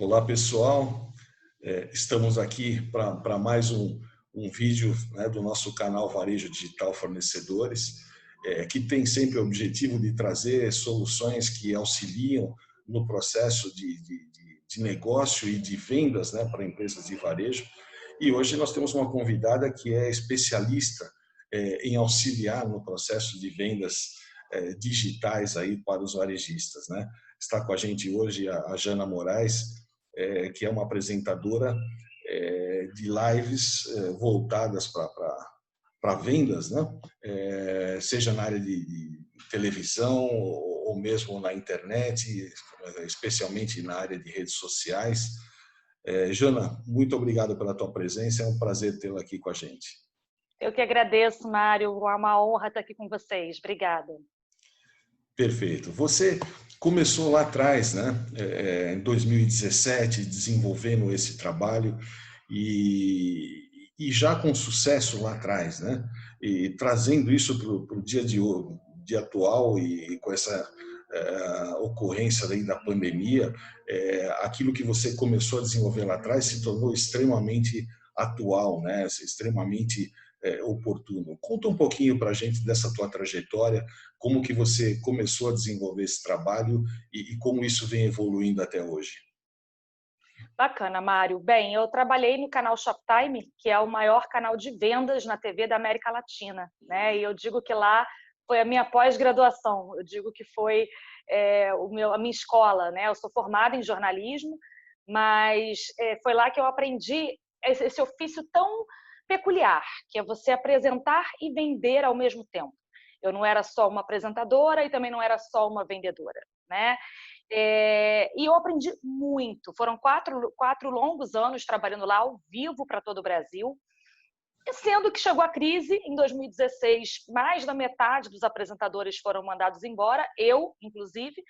Olá, pessoal. Estamos aqui para mais um vídeo, né, do nosso canal Varejo Digital Fornecedores, que tem sempre o objetivo de trazer soluções que auxiliam no processo de negócio e de vendas, né, para empresas de varejo. E hoje nós temos uma convidada que é especialista em auxiliar no processo de vendas digitais aí para os varejistas, né? Está com a gente hoje a Jana Moraes, que é uma apresentadora de lives voltadas para vendas, né? Seja na área de televisão ou mesmo na internet, especialmente na área de redes sociais. Jana, muito obrigado pela tua presença, é um prazer tê-la aqui com a gente. Eu que agradeço, Mário, é uma honra estar aqui com vocês. Obrigada. Perfeito. Você começou lá atrás, né, em 2017, desenvolvendo esse trabalho e já com sucesso lá atrás, né, e trazendo isso para o dia atual e com essa ocorrência aí da pandemia, aquilo que você começou a desenvolver lá atrás se tornou extremamente atual, né, extremamente oportuno. Conta um pouquinho para a gente dessa tua trajetória, como que você começou a desenvolver esse trabalho e como isso vem evoluindo até hoje. Bacana, Mário. Bem, eu trabalhei no canal Shoptime, que é o maior canal de vendas na TV da América Latina, né? E eu digo que lá foi a minha pós-graduação, eu digo que foi a minha escola, né? Eu sou formada em jornalismo, mas foi lá que eu aprendi esse ofício tão peculiar, que é você apresentar e vender ao mesmo tempo. Eu não era só uma apresentadora e também não era só uma vendedora, né? E eu aprendi muito. Foram quatro longos anos trabalhando lá ao vivo para todo o Brasil. E sendo que chegou a crise, em 2016, mais da metade dos apresentadores foram mandados embora, eu, inclusive,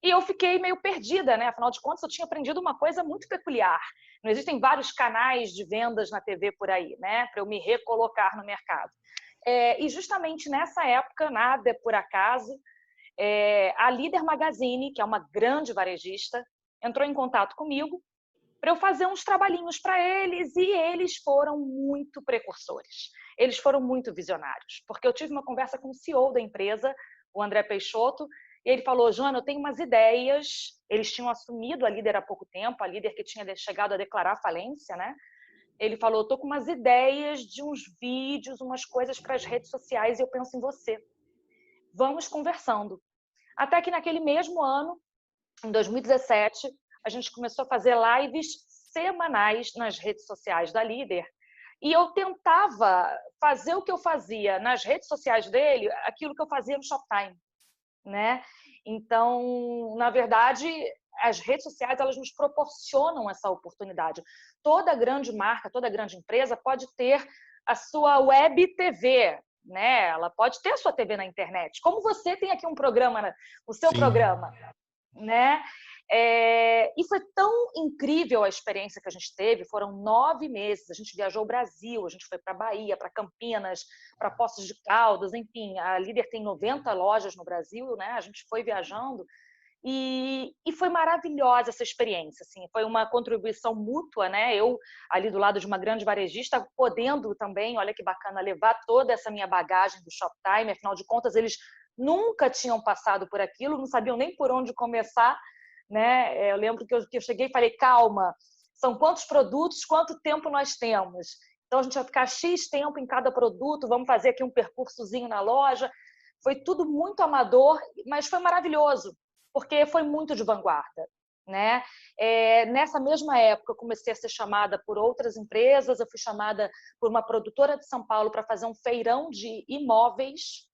e eu fiquei meio perdida, né? Afinal de contas, eu tinha aprendido uma coisa muito peculiar. Não existem vários canais de vendas na TV por aí, né? Para eu me recolocar no mercado. E justamente nessa época, nada é por acaso, a Líder Magazine, que é uma grande varejista, entrou em contato comigo para eu fazer uns trabalhinhos para eles, e eles foram muito precursores. Eles foram muito visionários, porque eu tive uma conversa com o CEO da empresa, o André Peixoto, e ele falou: Joana, eu tenho umas ideias. Eles tinham assumido a Líder há pouco tempo, a Líder que tinha chegado a declarar falência, né? Ele falou: estou com umas ideias de uns vídeos, umas coisas para as redes sociais, e eu penso em você. Vamos conversando. Até que naquele mesmo ano, em 2017, a gente começou a fazer lives semanais nas redes sociais da Líder, e eu tentava fazer o que eu fazia nas redes sociais dele, aquilo que eu fazia no Shoptime, né? Então, na verdade, as redes sociais, elas nos proporcionam essa oportunidade. Toda grande marca, toda grande empresa pode ter a sua web TV, né? Ela pode ter a sua TV na internet. Como você tem aqui um programa, o seu Sim. programa, né? E foi tão incrível a experiência que a gente teve. Foram 9 meses. A gente viajou o Brasil, a gente foi para Bahia, para Campinas, para Poços de Caldas, enfim. A Líder tem 90 lojas no Brasil, né? A gente foi viajando e foi maravilhosa essa experiência. Assim, foi uma contribuição mútua, né? Eu ali do lado de uma grande varejista, podendo também, olha que bacana, levar toda essa minha bagagem do Shoptime. Afinal de contas, eles nunca tinham passado por aquilo, não sabiam nem por onde começar, né? Eu lembro que eu cheguei e falei: calma, são quantos produtos, quanto tempo nós temos? Então a gente vai ficar X tempo em cada produto, vamos fazer aqui um percursozinho na loja. Foi tudo muito amador, mas foi maravilhoso, porque foi muito de vanguarda, né? Nessa mesma época eu comecei a ser chamada por outras empresas. Eu fui chamada por uma produtora de São Paulo para fazer um feirão de imóveis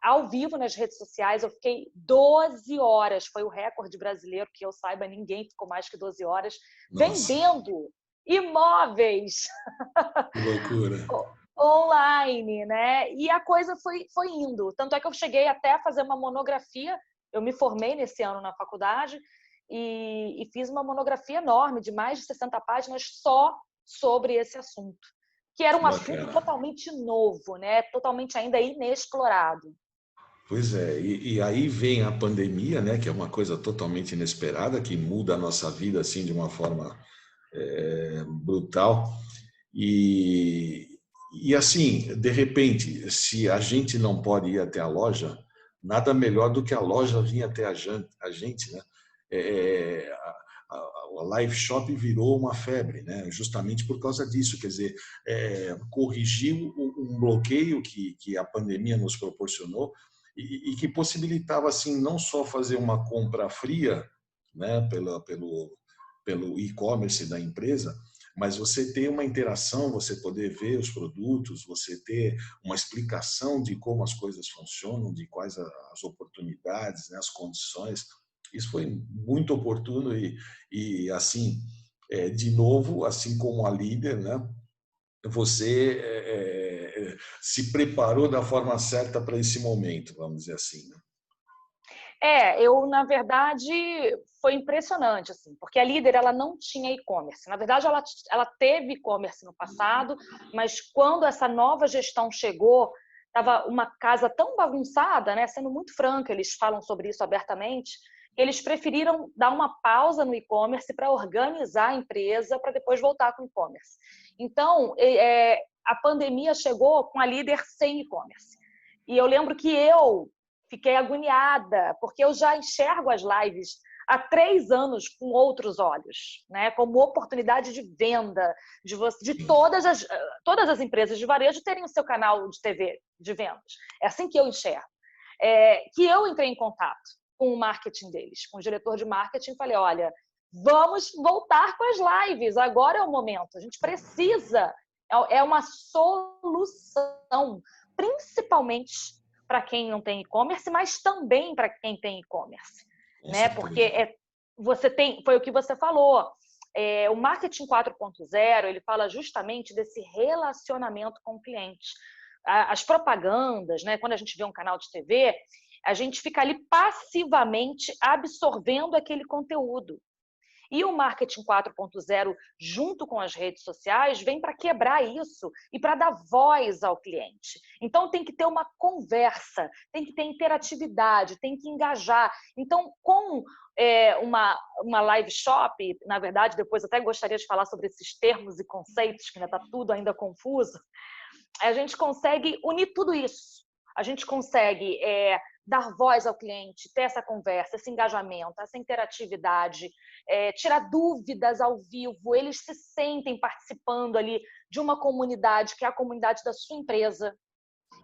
ao vivo nas redes sociais. Eu fiquei 12 horas, foi o recorde brasileiro, que eu saiba, ninguém ficou mais que 12 horas, Nossa. vendendo imóveis. Que loucura. Online, né? E a coisa foi indo. Tanto é que eu cheguei até a fazer uma monografia. Eu me formei nesse ano na faculdade e fiz uma monografia enorme, de mais de 60 páginas, só sobre esse assunto, que era um assunto totalmente novo, né? Totalmente ainda inexplorado. Pois é, e aí vem a pandemia, né, que é uma coisa totalmente inesperada, que muda a nossa vida assim de uma forma brutal. E, e assim, de repente, se a gente não pode ir até a loja, nada melhor do que a loja vir até a gente, né? A live shop virou uma febre, né? Justamente por causa disso, quer dizer, corrigiu um bloqueio que a pandemia nos proporcionou e que possibilitava assim não só fazer uma compra fria, né, pelo e-commerce da empresa, mas você ter uma interação, você poder ver os produtos, você ter uma explicação de como as coisas funcionam, de quais as oportunidades, né, as condições. Isso foi muito oportuno e assim, de novo, assim como a líder, né, você se preparou da forma certa para esse momento, vamos dizer assim, né? Eu, na verdade, foi impressionante, assim, porque a Líder ela não tinha e-commerce. Na verdade, ela teve e-commerce no passado, mas quando essa nova gestão chegou, estava uma casa tão bagunçada, né? Sendo muito franca, eles falam sobre isso abertamente, que eles preferiram dar uma pausa no e-commerce para organizar a empresa para depois voltar com o e-commerce. Então, a pandemia chegou com a Líder sem e-commerce. E eu lembro que eu fiquei agoniada, porque eu já enxergo as lives há 3 anos com outros olhos, né? Como oportunidade de venda, de todas as empresas de varejo terem o seu canal de TV de vendas. É assim que eu enxergo. Que eu entrei em contato com o marketing deles, com o diretor de marketing, e falei, olha, vamos voltar com as lives, agora é o momento, a gente precisa, é uma solução, principalmente para quem não tem e-commerce, mas também para quem tem e-commerce, Com né? certeza. Porque você tem, foi o que você falou, o marketing 4.0 ele fala justamente desse relacionamento com o cliente. As propagandas, né? Quando a gente vê um canal de TV, a gente fica ali passivamente absorvendo aquele conteúdo. E o marketing 4.0, junto com as redes sociais, vem para quebrar isso e para dar voz ao cliente. Então, tem que ter uma conversa, tem que ter interatividade, tem que engajar. Então, com uma live shop, na verdade, depois até gostaria de falar sobre esses termos e conceitos, que ainda está tudo ainda confuso, a gente consegue unir tudo isso. A gente consegue dar voz ao cliente, ter essa conversa, esse engajamento, essa interatividade, tirar dúvidas ao vivo, eles se sentem participando ali de uma comunidade que é a comunidade da sua empresa.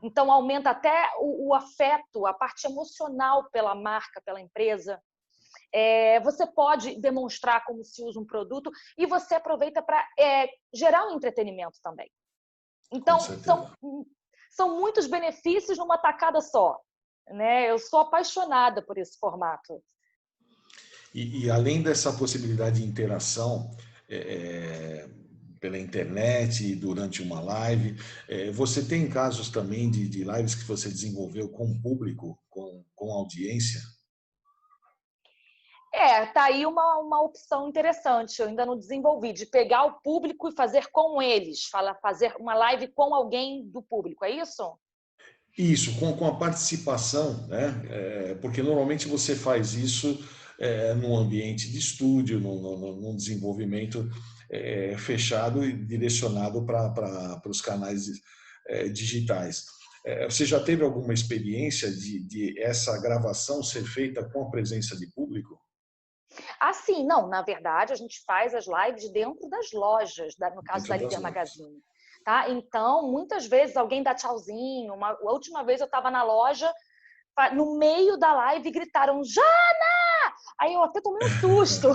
Então, aumenta até o afeto, a parte emocional pela marca, pela empresa. Você pode demonstrar como se usa um produto e você aproveita para gerar um entretenimento também. Com Então, certeza. são muitos benefícios numa tacada só, né? Eu sou apaixonada por esse formato. E além dessa possibilidade de interação pela internet e durante uma live, você tem casos também de lives que você desenvolveu com o público, com audiência? Tá aí uma opção interessante, eu ainda não desenvolvi, de pegar o público e fazer com eles, fazer uma live com alguém do público, é isso? Isso, com a participação, né? Porque normalmente você faz isso num ambiente de estúdio, num desenvolvimento fechado e direcionado para os canais digitais. Você já teve alguma experiência de essa gravação ser feita com a presença de público? Assim, não, na verdade, a gente faz as lives dentro das lojas, no caso da Dentro das Líder lojas. Magazine. Tá? Então, muitas vezes alguém dá tchauzinho. A última vez eu estava na loja, no meio da live gritaram Jana! Aí eu até tomei um susto.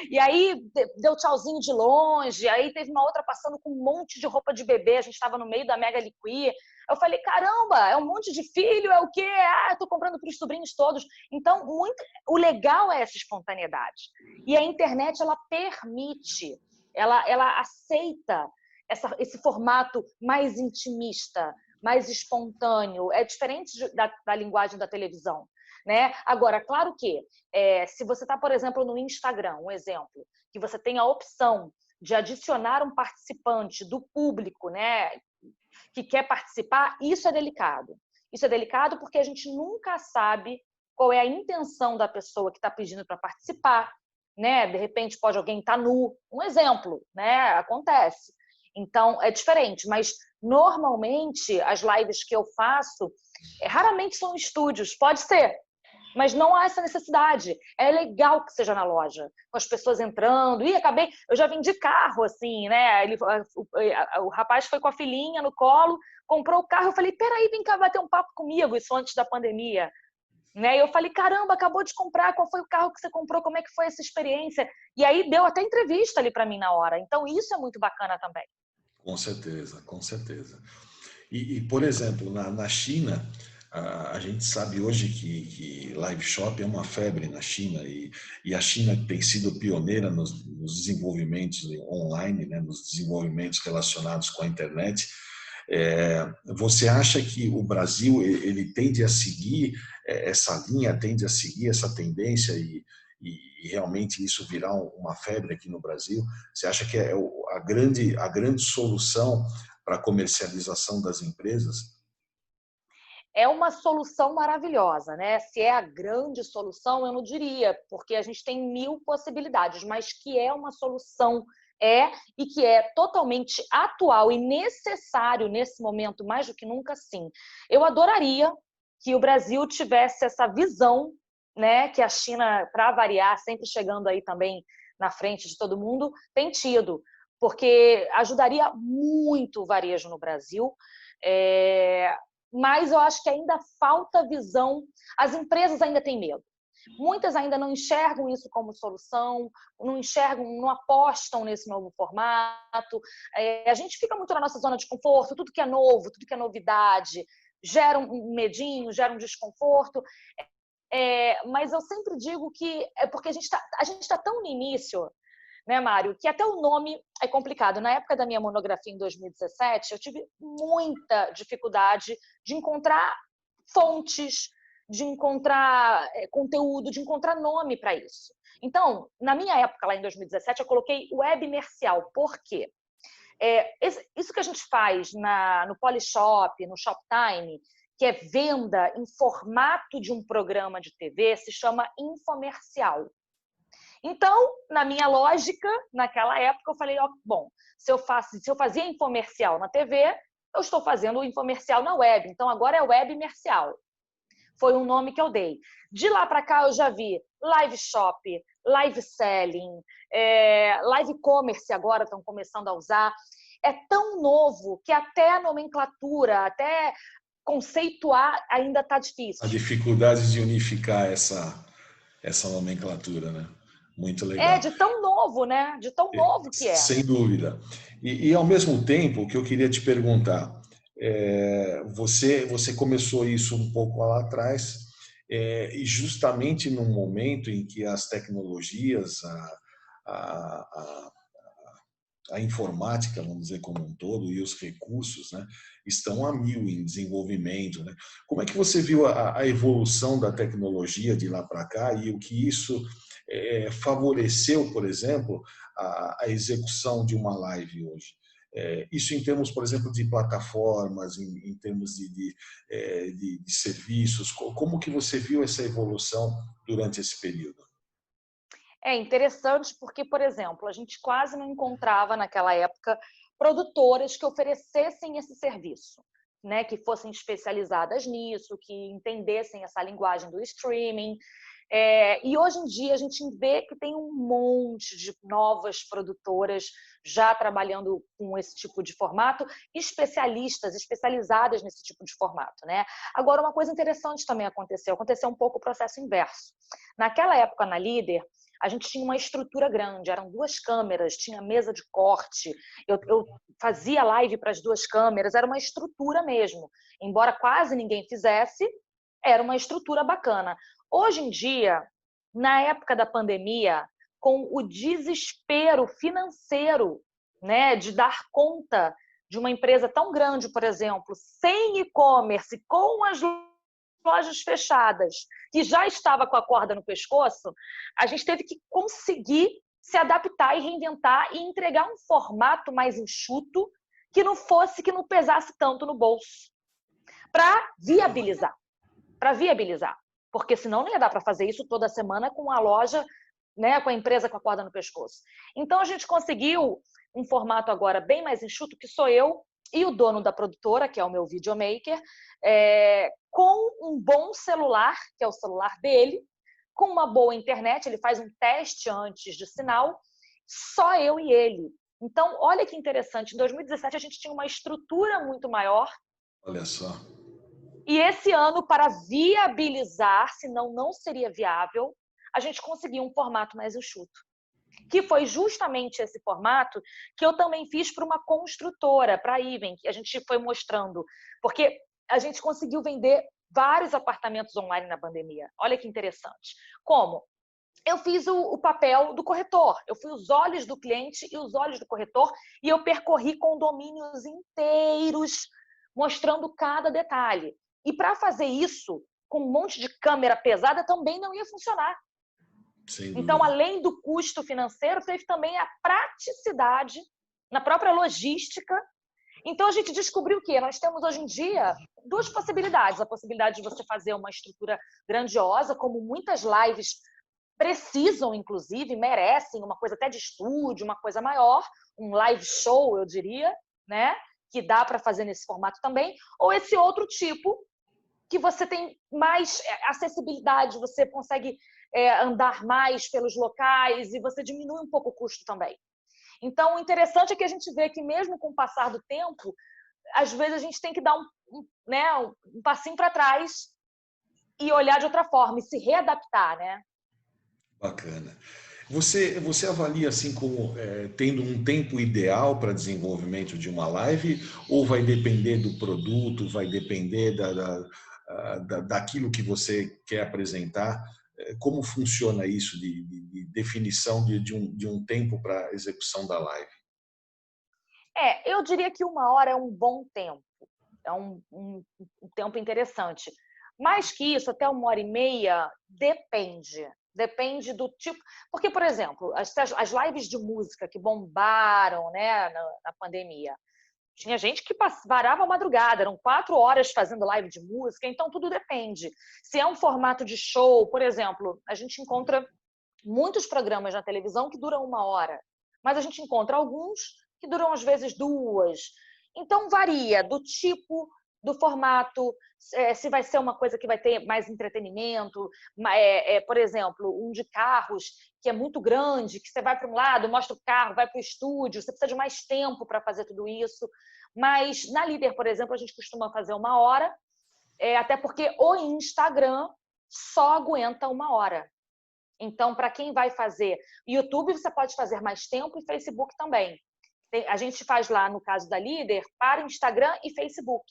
E aí deu tchauzinho de longe, aí teve uma outra passando com um monte de roupa de bebê, a gente estava no meio da Mega Liquid. Eu falei, caramba, é um monte de filho, é o quê? Eu tô comprando para os sobrinhos todos. Então, o legal é essa espontaneidade. E a internet, ela permite, ela aceita esse formato mais intimista, mais espontâneo. É diferente da linguagem da televisão. Né? Agora, claro que se você está, por exemplo, no Instagram, um exemplo, que você tem a opção de adicionar um participante do público, né, que quer participar, isso é delicado. Isso é delicado porque a gente nunca sabe qual é a intenção da pessoa que está pedindo para participar, né? De repente pode alguém estar nu, um exemplo, né? Acontece. Então é diferente, mas normalmente as lives que eu faço raramente são em estúdios, pode ser, mas não há essa necessidade. É legal que seja na loja, com as pessoas entrando. Eu já vendi carro, assim, né? O rapaz foi com a filhinha no colo, comprou o carro, eu falei, peraí, vem cá bater um papo comigo, isso antes da pandemia. Né? Eu falei, caramba, acabou de comprar, qual foi o carro que você comprou, como é que foi essa experiência? E aí deu até entrevista ali para mim na hora. Então isso é muito bacana também. Com certeza, com certeza. Por exemplo, na China, a gente sabe hoje que live shop é uma febre na China e a China tem sido pioneira nos desenvolvimentos online, né, nos desenvolvimentos relacionados com a internet. Você acha que o Brasil ele tende a seguir essa linha, tende a seguir essa tendência e realmente isso virar uma febre aqui no Brasil? Você acha que é a grande solução para a comercialização das empresas? É uma solução maravilhosa, né? Se é a grande solução, eu não diria, porque a gente tem 1000 possibilidades, mas que é uma solução, e que é totalmente atual e necessário nesse momento, mais do que nunca, sim. Eu adoraria que o Brasil tivesse essa visão, né? Que a China, para variar, sempre chegando aí também na frente de todo mundo, tem tido, porque ajudaria muito o varejo no Brasil. Mas eu acho que ainda falta visão. As empresas ainda têm medo. Muitas ainda não enxergam isso como solução, não enxergam, não apostam nesse novo formato. A gente fica muito na nossa zona de conforto, tudo que é novo, tudo que é novidade, gera um medinho, gera um desconforto. Mas eu sempre digo que é porque a gente está tão no início, né, Mário, que até o nome é complicado. Na época da minha monografia, em 2017, eu tive muita dificuldade de encontrar fontes, de encontrar conteúdo, de encontrar nome para isso. Então, na minha época, lá em 2017, eu coloquei webmercial. Por quê? Isso que a gente faz no Polishop, no Shoptime, que é venda em formato de um programa de TV, se chama infomercial. Então, na minha lógica, naquela época, eu falei, bom, se eu fazia infomercial na TV, eu estou fazendo o infomercial na web. Então, agora é webmercial. Foi um nome que eu dei. De lá para cá, eu já vi live shop, live selling, live commerce agora estão começando a usar. É tão novo que até a nomenclatura, até conceituar ainda está difícil. A dificuldade de unificar essa nomenclatura, né? Muito legal. De tão novo, né? De tão novo que é. Sem dúvida. Ao mesmo tempo, o que eu queria te perguntar, você começou isso um pouco lá atrás, e justamente no momento em que as tecnologias, a informática, vamos dizer, como um todo, e os recursos, né, estão a mil em desenvolvimento, né? Como é que você viu a evolução da tecnologia de lá para cá e o que isso favoreceu, por exemplo, a execução de uma live hoje? Isso em termos, por exemplo, de plataformas, em termos de serviços, como que você viu essa evolução durante esse período? É interessante porque, por exemplo, a gente quase não encontrava naquela época produtoras que oferecessem esse serviço, né? Que fossem especializadas nisso, que entendessem essa linguagem do streaming. E hoje em dia a gente vê que tem um monte de novas produtoras já trabalhando com esse tipo de formato, especializadas nesse tipo de formato, né? Agora, uma coisa interessante também aconteceu um pouco o processo inverso. Naquela época, na Líder, a gente tinha uma estrutura grande, eram 2 câmeras, tinha mesa de corte, eu fazia live para as 2 câmeras, era uma estrutura mesmo. Embora quase ninguém fizesse, era uma estrutura bacana. Hoje em dia, na época da pandemia, com o desespero financeiro, né, de dar conta de uma empresa tão grande, por exemplo, sem e-commerce, com as lojas fechadas, que já estava com a corda no pescoço, a gente teve que conseguir se adaptar e reinventar e entregar um formato mais enxuto que não pesasse tanto no bolso. para viabilizar. Porque senão não ia dar para fazer isso toda semana com a loja, né, com a empresa com a corda no pescoço. Então, a gente conseguiu um formato agora bem mais enxuto, que sou eu e o dono da produtora, que é o meu videomaker, com um bom celular, que é o celular dele, com uma boa internet, ele faz um teste antes de sinal, só eu e ele. Então, olha que interessante, em 2017 a gente tinha uma estrutura muito maior. Olha só. E esse ano, para viabilizar, senão não seria viável, a gente conseguiu um formato mais enxuto. Que foi justamente esse formato que eu também fiz para uma construtora, para a Iven, que a gente foi mostrando. Porque a gente conseguiu vender vários apartamentos online na pandemia. Olha que interessante. Como? Eu fiz o papel do corretor. Eu fui os olhos do cliente e os olhos do corretor e eu percorri condomínios inteiros, mostrando cada detalhe. E para fazer isso, com um monte de câmera pesada, também não ia funcionar. Então, além do custo financeiro, teve também a praticidade na própria logística. Então, a gente descobriu que nós temos hoje em dia duas possibilidades. A possibilidade de você fazer uma estrutura grandiosa, como muitas lives precisam, inclusive, merecem uma coisa até de estúdio, uma coisa maior, um live show, eu diria, né? Que dá para fazer nesse formato também. Ou esse outro tipo, que você tem mais acessibilidade, você consegue andar mais pelos locais e você diminui um pouco o custo também. Então, o interessante é que a gente vê que mesmo com o passar do tempo, às vezes a gente tem que dar um passinho para trás e olhar de outra forma e se readaptar, né? Bacana. Você avalia assim como tendo um tempo ideal para desenvolvimento de uma live ou vai depender do produto, vai depender daquilo que você quer apresentar? Como funciona isso de definição de um tempo para execução da live? Eu diria que 1 hora é um bom tempo, é um tempo interessante. Mais que isso, até 1 hora e meia, depende do tipo. Porque, por exemplo, as lives de música que bombaram, né, na pandemia, tinha gente que varava a madrugada, eram 4 horas fazendo live de música, então tudo depende. Se é um formato de show, por exemplo, a gente encontra muitos programas na televisão que duram 1 hora, mas a gente encontra alguns que duram às vezes 2. Então varia do tipo, do formato, se vai ser uma coisa que vai ter mais entretenimento, por exemplo, um de carros que é muito grande, que você vai para um lado, mostra o carro, vai para o estúdio, você precisa de mais tempo para fazer tudo isso. Mas na Líder, por exemplo, a gente costuma fazer 1 hora, até porque o Instagram só aguenta 1 hora. Então, para quem vai fazer YouTube, você pode fazer mais tempo e Facebook também. A gente faz lá, no caso da Líder, para Instagram e Facebook.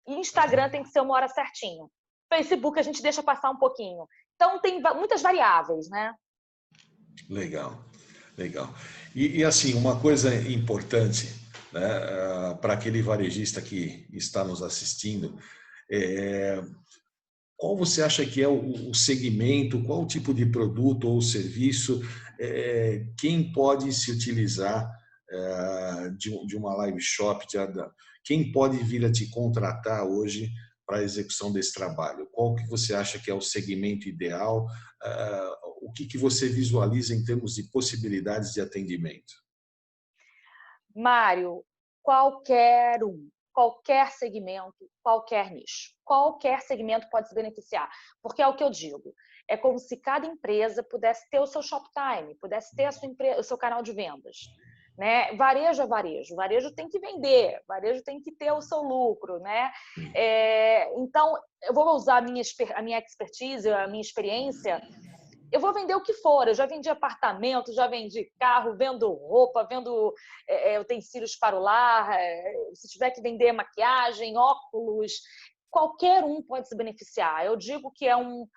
E Instagram tem que ser 1 hora certinho. Facebook a gente deixa passar um pouquinho. Então, tem muitas variáveis, né? Legal, legal. E assim, uma coisa importante, né, para aquele varejista que está nos assistindo, qual você acha que é o segmento, qual o tipo de produto ou serviço, quem pode se utilizar de uma live shop, quem pode vir a te contratar hoje para a execução desse trabalho? Qual que você acha que é o segmento ideal? O que você visualiza em termos de possibilidades de atendimento? Mário, qualquer qualquer segmento, qualquer nicho. Qualquer segmento pode se beneficiar. Porque é o que eu digo, é como se cada empresa pudesse ter o seu Shoptime, pudesse ter o seu canal de vendas. Né? Varejo é varejo, varejo tem que vender, varejo tem que ter o seu lucro, né? Então, eu vou usar a minha expertise, a minha experiência. Eu vou vender o que for. Eu já vendi apartamento, já vendi carro, vendo roupa, vendo utensílios para o lar. Se tiver que vender maquiagem, óculos, qualquer um pode se beneficiar. Eu digo que é um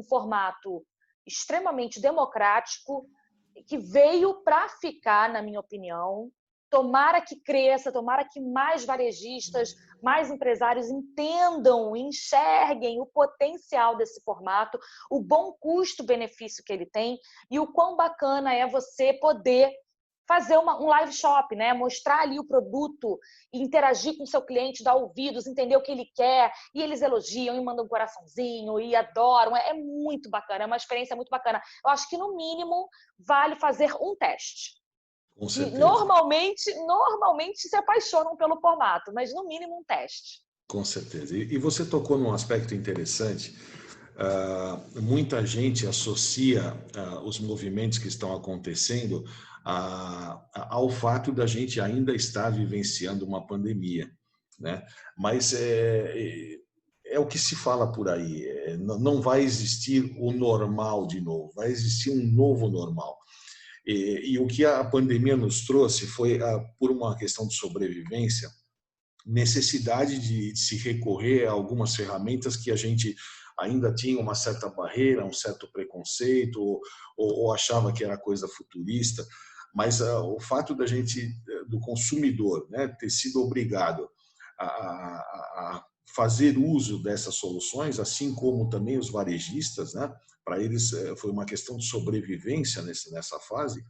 formato extremamente democrático, que veio para ficar, na minha opinião. Tomara que cresça, tomara que mais varejistas, mais empresários entendam, enxerguem o potencial desse formato, o bom custo-benefício que ele tem e o quão bacana é você poder fazer um live shop, né? Mostrar ali o produto, interagir com o seu cliente, dar ouvidos, entender o que ele quer, e eles elogiam, e mandam um coraçãozinho, e adoram. É muito bacana, é uma experiência muito bacana. Eu acho que, no mínimo, vale fazer um teste. Com E certeza. normalmente se apaixonam pelo formato, mas no mínimo um teste. Com certeza. E você tocou num aspecto interessante. Muita gente associa os movimentos que estão acontecendo ao fato da gente ainda estar vivenciando uma pandemia, né? Mas é o que se fala por aí. Não vai existir o normal de novo, vai existir um novo normal. E o que a pandemia nos trouxe foi, por uma questão de sobrevivência, necessidade de se recorrer a algumas ferramentas que a gente ainda tinha uma certa barreira, um certo preconceito, ou achava que era coisa futurista, mas o fato da gente, do consumidor, né, ter sido obrigado a fazer uso dessas soluções, assim como também os varejistas, né, para eles foi uma questão de sobrevivência nessa fase.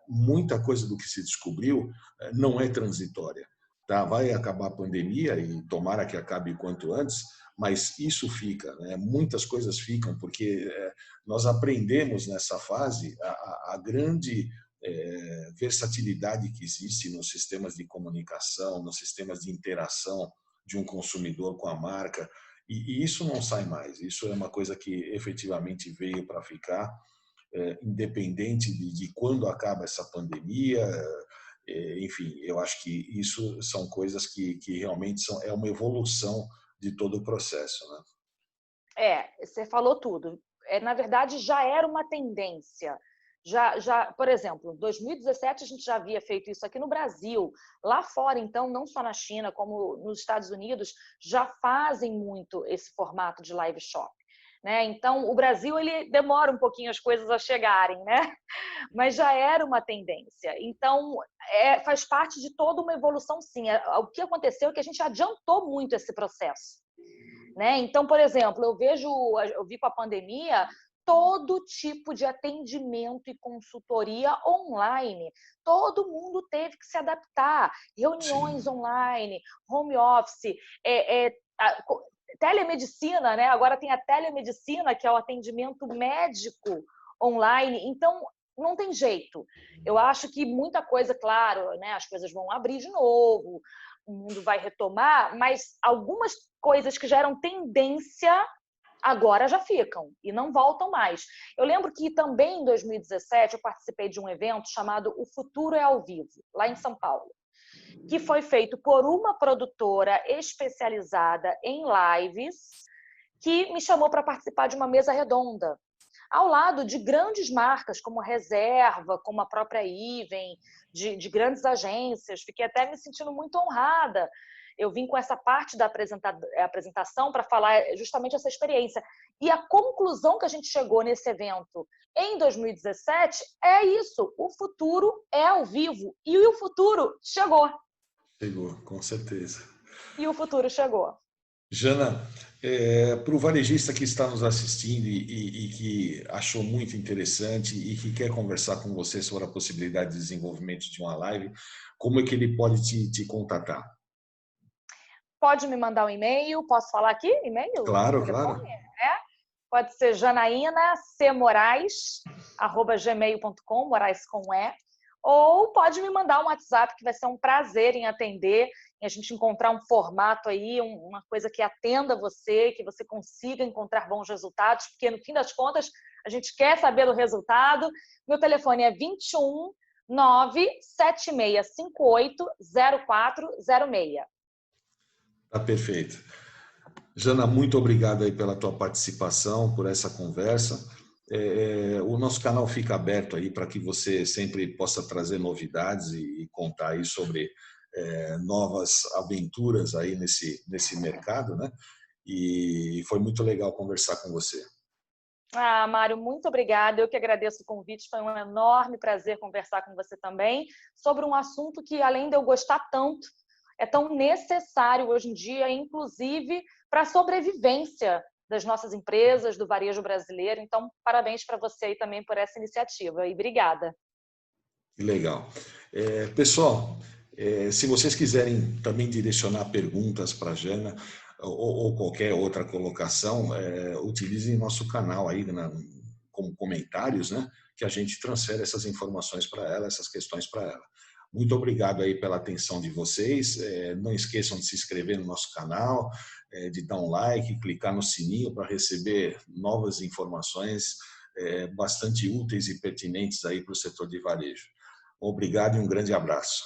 Muita coisa do que se descobriu não é transitória. Tá? Vai acabar a pandemia e tomara que acabe o quanto antes, mas isso fica, né? Muitas coisas ficam, porque nós aprendemos nessa fase a grande versatilidade que existe nos sistemas de comunicação, nos sistemas de interação de um consumidor com a marca, e isso não sai mais. Isso é uma coisa que efetivamente veio para ficar, independente de quando acaba essa pandemia. Enfim, eu acho que isso são coisas que realmente é uma evolução de todo o processo, né? Você falou tudo. Na verdade, já era uma tendência. Por exemplo, em 2017 a gente já havia feito isso aqui no Brasil. Lá fora, então, não só na China, como nos Estados Unidos, já fazem muito esse formato de live shop. Né? Então, o Brasil ele demora um pouquinho as coisas a chegarem, né? Mas já era uma tendência. Então, faz parte de toda uma evolução, sim. O que aconteceu é que a gente adiantou muito esse processo. Né? Então, por exemplo, eu vi com a pandemia todo tipo de atendimento e consultoria online. Todo mundo teve que se adaptar. Reuniões Sim. online, home office, telemedicina, né? Agora tem a telemedicina, que é o atendimento médico online. Então, não tem jeito. Eu acho que muita coisa, claro, né? As coisas vão abrir de novo, o mundo vai retomar, mas algumas coisas que já eram tendência agora já ficam e não voltam mais. Eu lembro que também em 2017 eu participei de um evento chamado O Futuro é ao Vivo, lá em São Paulo, que foi feito por uma produtora especializada em lives que me chamou para participar de uma mesa redonda, ao lado de grandes marcas como a Reserva, como a própria Iven, de grandes agências. Fiquei até me sentindo muito honrada. Eu vim com essa parte da apresentação para falar justamente essa experiência. E a conclusão que a gente chegou nesse evento em 2017 é isso: o futuro é ao vivo. E o futuro chegou. Chegou, com certeza. E o futuro chegou. Jana, para o varejista que está nos assistindo e que achou muito interessante e que quer conversar com você sobre a possibilidade de desenvolvimento de uma live, como é que ele pode te contatar? Pode me mandar um e-mail, posso falar aqui? E-mail? Claro, Telefone? claro. Pode ser janainacmorais@gmail.com, Moraes com E, ou pode me mandar um WhatsApp, que vai ser um prazer em atender, em a gente encontrar um formato aí, uma coisa que atenda você, que você consiga encontrar bons resultados, porque no fim das contas a gente quer saber do resultado. Meu telefone é 21 97658 0406. Tá perfeito. Jana, muito obrigado aí pela tua participação, por essa conversa. O nosso canal fica aberto aí para que você sempre possa trazer novidades e contar aí sobre novas aventuras aí nesse mercado, né? E foi muito legal conversar com você. Mário, muito obrigada. Eu que agradeço o convite. Foi um enorme prazer conversar com você também sobre um assunto que, além de eu gostar tanto, é tão necessário hoje em dia, inclusive para a sobrevivência das nossas empresas, do varejo brasileiro. Então, parabéns para você aí também por essa iniciativa. E obrigada. Legal. Pessoal, se vocês quiserem também direcionar perguntas para a Jana ou qualquer outra colocação, utilizem nosso canal aí como comentários, né? Que a gente transfere essas informações para ela, essas questões para ela. Muito obrigado aí pela atenção de vocês. Não esqueçam de se inscrever no nosso canal, de dar um like, clicar no sininho para receber novas informações bastante úteis e pertinentes aí para o setor de varejo. Obrigado e um grande abraço.